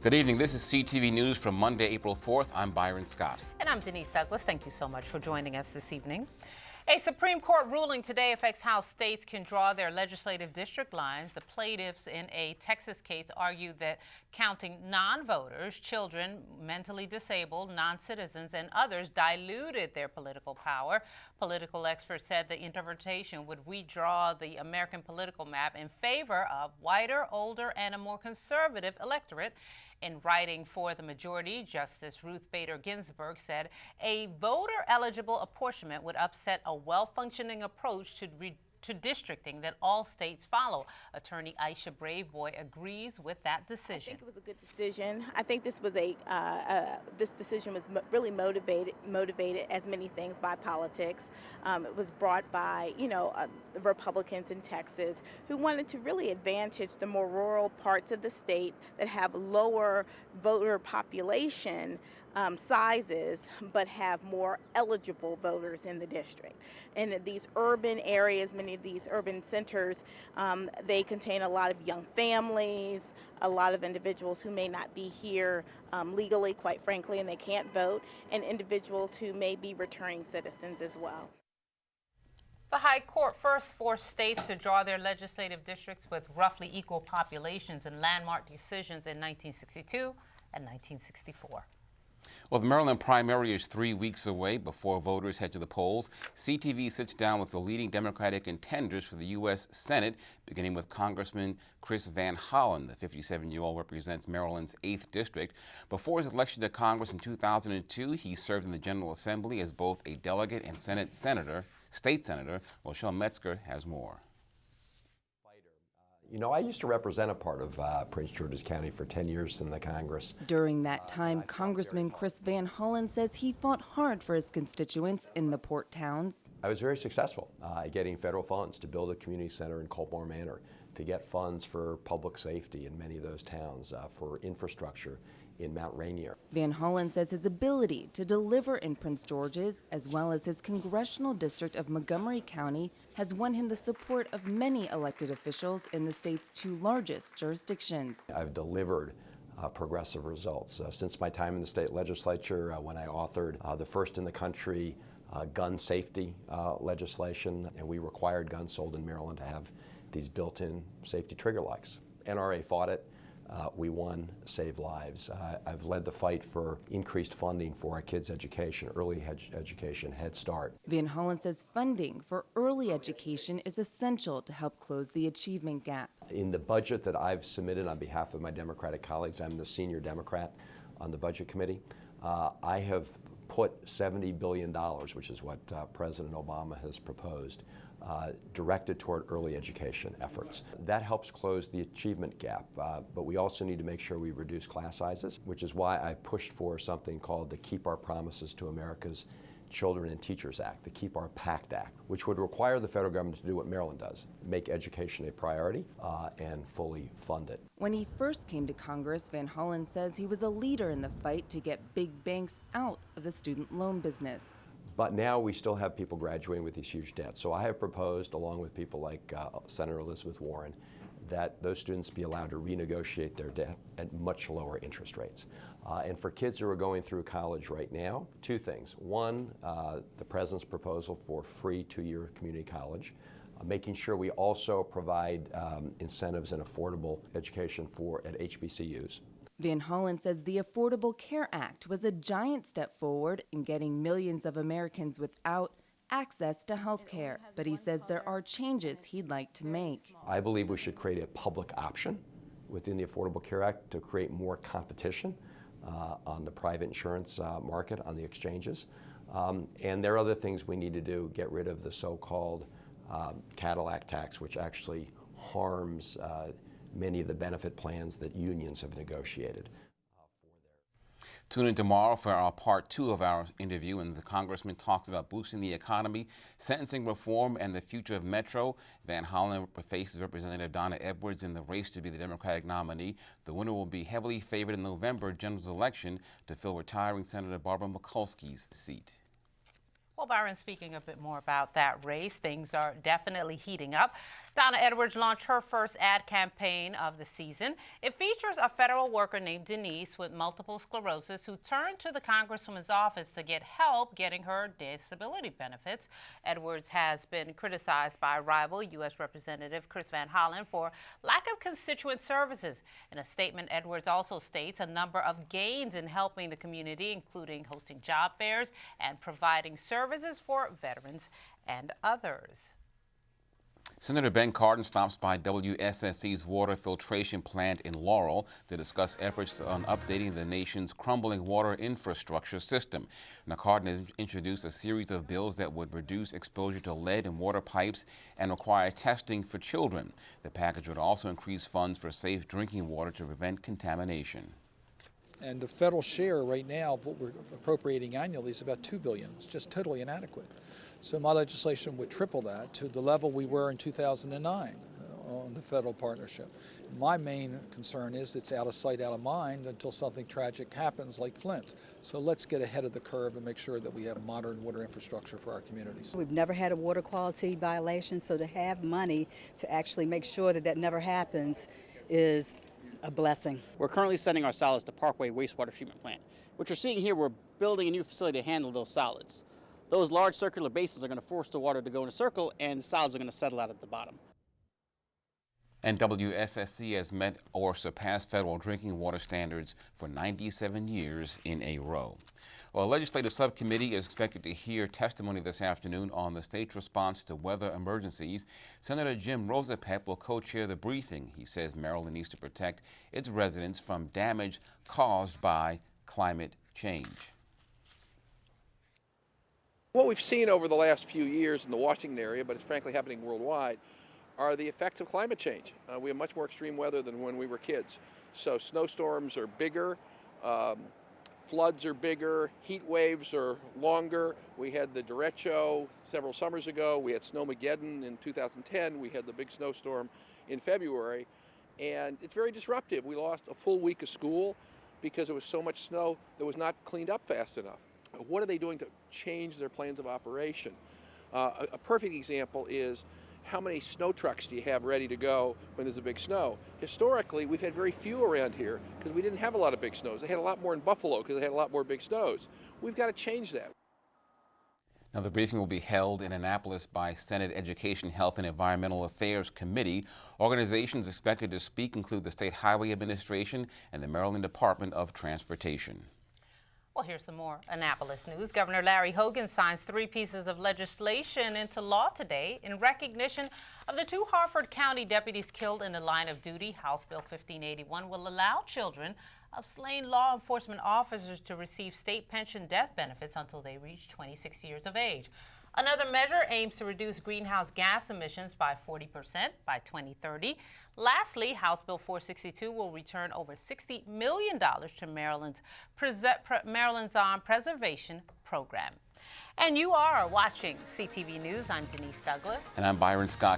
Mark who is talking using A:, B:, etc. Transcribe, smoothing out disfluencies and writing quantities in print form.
A: Good evening. This is CTV News from Monday, April 4th. I'm Byron Scott.
B: And I'm Denise Douglas. Thank you so much for joining us this evening. A Supreme Court ruling today affects how states can draw their legislative district lines. The plaintiffs in a Texas case argued that counting non-voters, children, mentally disabled, non-citizens, and others diluted their political power. Political experts said the interpretation would redraw the American political map in favor of whiter, older, and a more conservative electorate. In writing for the majority, Justice Ruth Bader Ginsburg said a voter-eligible apportionment would upset a well-functioning approach to districting that all states follow. Attorney Aisha Braveboy agrees with that decision.
C: I think it was a good decision. I think this was this decision was really motivated, as many things, by politics. It was brought by, the Republicans in Texas who wanted to really advantage the more rural parts of the state that have lower voter population sizes, but have more eligible voters in the district. And these urban areas, many of these urban centers, they contain a lot of young families, a lot of individuals who may not be here legally, quite frankly, and they can't vote, and individuals who may be returning citizens as well.
B: The High Court first forced states to draw their legislative districts with roughly equal populations in landmark decisions in 1962 and 1964.
A: Well, the Maryland primary is 3 weeks away before voters head to the polls. CTV sits down with the leading Democratic contenders for the U.S. Senate, beginning with Congressman Chris Van Hollen. The 57-year-old represents Maryland's 8th district. Before his election to Congress in 2002, he served in the General Assembly as both a delegate and state senator. Rochelle Metzger has more.
D: I used to represent a part of Prince George's County for 10 years in the Congress.
E: During that time, Congressman Chris Van Hollen says he fought hard for his constituents in the port towns.
D: I was very successful at getting federal funds to build a community center in Coltmore Manor, to get funds for public safety in many of those towns, for infrastructure in Mount Rainier.
E: Van Hollen says his ability to deliver in Prince George's, as well as his congressional district of Montgomery County, has won him the support of many elected officials in the state's 2 largest jurisdictions.
D: I've delivered progressive results. Since my time in the state legislature, when I authored the first in the country gun safety legislation, and we required guns sold in Maryland to have these built-in safety trigger locks. NRA fought it. We won, saved lives. I've led the fight for increased funding for our kids' education, early education, Head Start.
E: Van Hollen says funding for early education is essential to help close the achievement gap.
D: In the budget that I've submitted on behalf of my Democratic colleagues, I'm the senior Democrat on the Budget Committee, I have put $70 billion, which is what President Obama has proposed, directed toward early education efforts. That helps close the achievement gap, but we also need to make sure we reduce class sizes, which is why I pushed for something called the Keep Our Promises to America's Children and Teachers Act, the Keep Our Pact Act, which would require the federal government to do what Maryland does, make education a priority and fully fund it.
E: When he first came to Congress, Van Hollen says he was a leader in the fight to get big banks out of the student loan business.
D: But now we still have people graduating with these huge debts. So I have proposed, along with people like Senator Elizabeth Warren, that those students be allowed to renegotiate their debt at much lower interest rates. And for kids who are going through college right now, 2 things. One, the President's proposal for free 2-year community college, making sure we also provide incentives and affordable education at HBCUs.
E: Van Hollen says the Affordable Care Act was a giant step forward in getting millions of Americans without access to health care, but he says there are changes he'd like to make.
D: I believe we should create a public option within the Affordable Care Act to create more competition on the private insurance market, on the exchanges. And there are other things we need to do, get rid of the so-called Cadillac tax, which actually harms many of the benefit plans that unions have negotiated.
A: Tune in tomorrow for our part 2 of our interview, and the congressman talks about boosting the economy, sentencing reform, and the future of Metro. Van Hollen faces Representative Donna Edwards in the race to be the Democratic nominee. The winner will be heavily favored in November general election to fill retiring Senator Barbara Mikulski's seat.
B: Well, Byron, speaking a bit more about that race, things are definitely heating up. Donna Edwards launched her first ad campaign of the season. It features a federal worker named Denise with multiple sclerosis who turned to the Congresswoman's office to get help getting her disability benefits. Edwards has been criticized by rival U.S. Representative Chris Van Hollen for lack of constituent services. In a statement, Edwards also states a number of gains in helping the community, including hosting job fairs and providing services for veterans and others.
A: Senator Ben Cardin stops by WSSC's water filtration plant in Laurel to discuss efforts on updating the nation's crumbling water infrastructure system. Now, Cardin has introduced a series of bills that would reduce exposure to lead in water pipes and require testing for children. The package would also increase funds for safe drinking water to prevent contamination.
F: And the federal share right now of what we're appropriating annually is about $2 billion. It's just totally inadequate. So my legislation would triple that to the level we were in 2009 on the federal partnership. My main concern is it's out of sight, out of mind until something tragic happens like Flint. So let's get ahead of the curve and make sure that we have modern water infrastructure for our communities.
G: We've never had a water quality violation, so to have money to actually make sure that that never happens is a blessing.
H: We're currently sending our solids to Parkway Wastewater Treatment Plant. What you're seeing here, we're building a new facility to handle those solids. Those large circular basins are going to force the water to go in a circle, and solids are going to settle out at the bottom.
A: And WSSC has met or surpassed federal drinking water standards for 97 years in a row. Well, a legislative subcommittee is expected to hear testimony this afternoon on the state's response to weather emergencies. Senator Jim Rosapep will co-chair the briefing. He says Maryland needs to protect its residents from damage caused by climate change.
I: What we've seen over the last few years in the Washington area, but it's frankly happening worldwide, are the effects of climate change. We have much more extreme weather than when we were kids. So snowstorms are bigger, floods are bigger, heat waves are longer. We had the derecho several summers ago. We had Snowmageddon in 2010. We had the big snowstorm in February. And it's very disruptive. We lost a full week of school because there was so much snow that was not cleaned up fast enough. What are they doing to change their plans of operation? A perfect example is how many snow trucks do you have ready to go when there's a big snow? Historically, we've had very few around here because we didn't have a lot of big snows. They had a lot more in Buffalo because they had a lot more big snows. We've got to change that.
A: Now, the briefing will be held in Annapolis by Senate Education, Health, and Environmental Affairs Committee. Organizations expected to speak include the State Highway Administration and the Maryland Department of Transportation.
B: Well, here's some more Annapolis news. Governor Larry Hogan signs 3 pieces of legislation into law today in recognition of the 2 Harford County deputies killed in the line of duty. House Bill 1581 will allow children of slain law enforcement officers to receive state pension death benefits until they reach 26 years of age. Another measure aims to reduce greenhouse gas emissions by 40% by 2030. Lastly, House Bill 462 will return over $60 million to Maryland's Preservation Program. And you are watching CTV News. I'm Denise Douglas.
A: And I'm Byron Scott.